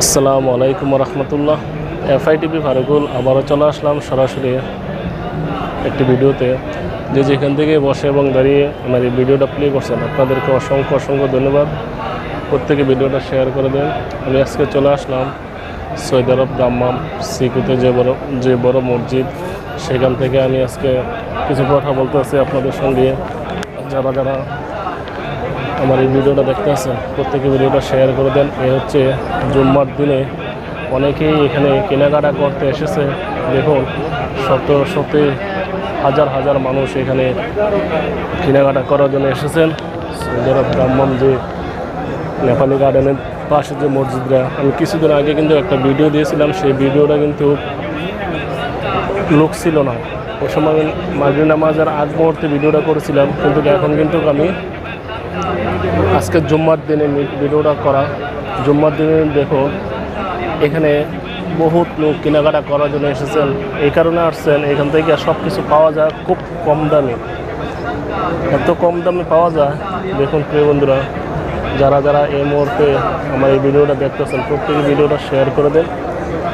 আসসালামু আলাইকুম রহমতুল্লাহ। এফআইটিভি ফারুকুল আবারও চলে আসলাম সরাসরি একটি ভিডিওতে। যেখান থেকে বসে এবং দাঁড়িয়ে আমার এই ভিডিওটা প্লে করছেন আপনাদেরকে অসংখ্য অসংখ্য ধন্যবাদ। প্রত্যেকে ভিডিওটা শেয়ার করে দেন। আমি আজকে চলে আসলাম সৌদি আরব দাম্মাম সিকুতে যে বড় মসজিদ, সেখান থেকে আমি আজকে কিছু কথা বলতে আছি আপনাদের সঙ্গে। যারা যারা আমার এই ভিডিওটা দেখতে আছেন প্রত্যেকে ভিডিওটা শেয়ার করে দেন। এ হচ্ছে জুম্মার দিনে অনেকেই এখানে কেনাকাটা করতে এসেছে। দেখুন শত হাজার হাজার মানুষ এখানে কেনাকাটা করার জন্য এসেছেন। সৌদি আরব দাম্মাম যে নেপালি গার্ডেনের পাশে যে মসজিদটা, আমি কিছুদিন আগে কিন্তু একটা ভিডিও দিয়েছিলাম। সেই ভিডিওটা কিন্তু লোক ছিল না, ওই সময় মাগরিব নামাজের আগ মুহূর্তে ভিডিওটা করেছিলাম। কিন্তু এখন কিন্তু আমি আজকে জুম্মার দিনে ভিডিওটা করা। জুম্মার দিনে দেখুন এখানে বহুত লোক কেনাকাটা করার জন্য এসেছেন। এই কারণে আসছেন, এখান থেকে সব কিছু পাওয়া যায় খুব কম দামে। এত কম দামে পাওয়া যায়। দেখুন প্রিয় বন্ধুরা, যারা যারা এই মুহূর্তে আমার এই ভিডিওটা দেখতেছেন প্রত্যেকে ভিডিওটা শেয়ার করে দেন,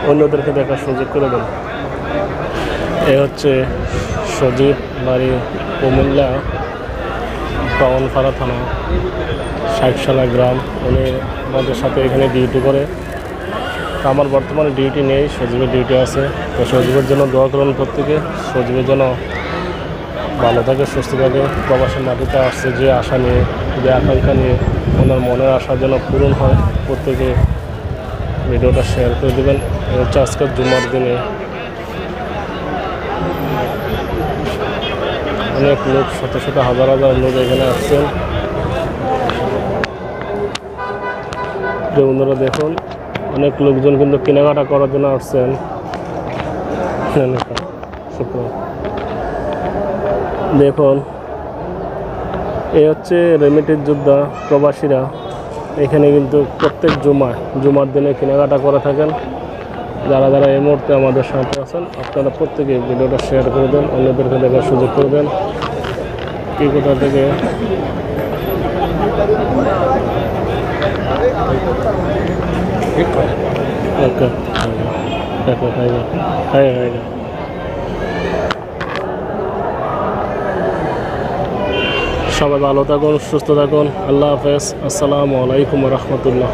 অন্যদেরকে দেখার সুযোগ করে দেন। এ হচ্ছে সজীব বাড়ি, কুমিল্লা পাওয়ানপাড়া থানা, ষাটশালা গ্রাম। উনি আমাদের সাথে এখানে ডিউটি করে। আমার বর্তমানে ডিউটি নেই, সজীবের ডিউটি আছে। তো সজীবের জন্য দোয়া করুন প্রত্যেকে। সজীবের জন্য ভালো থাকে, সুস্থ থাকে। প্রবাসের মাটিতে আসছে যে আশা নিয়ে, যে আকাঙ্ক্ষা নিয়ে, ওনার মনের আশা যেন পূরণ হয়। প্রত্যেকে ভিডিওটা শেয়ার করে দেবেন। হচ্ছে আজকের জুম্মার দিনে অনেক লোক, শত শত হাজার হাজার লোক এখানে আসছেন। বন্ধুরা দেখুন অনেক লোকজন কিন্তু কেনাকাটা করার জন্য আসছেন। দেখুন এই হচ্ছে রেমিটেড যোদ্ধা প্রবাসীরা এখানে কিন্তু প্রত্যেক জুমার দিনে কেনাকাটা করে থাকেন। যারা যারা এই মুহূর্তে আমাদের সাথে আছেন আপনারা প্রত্যেকে ভিডিওটা শেয়ার করে দেন, অন্যদেরকে দেখার সুযোগ করে দেন। কি কোথা থেকে সবাই ভালো থাকুন, সুস্থ থাকুন। আল্লাহ হাফেজ। আসসালামু আলাইকুম রহমতুল্লাহ।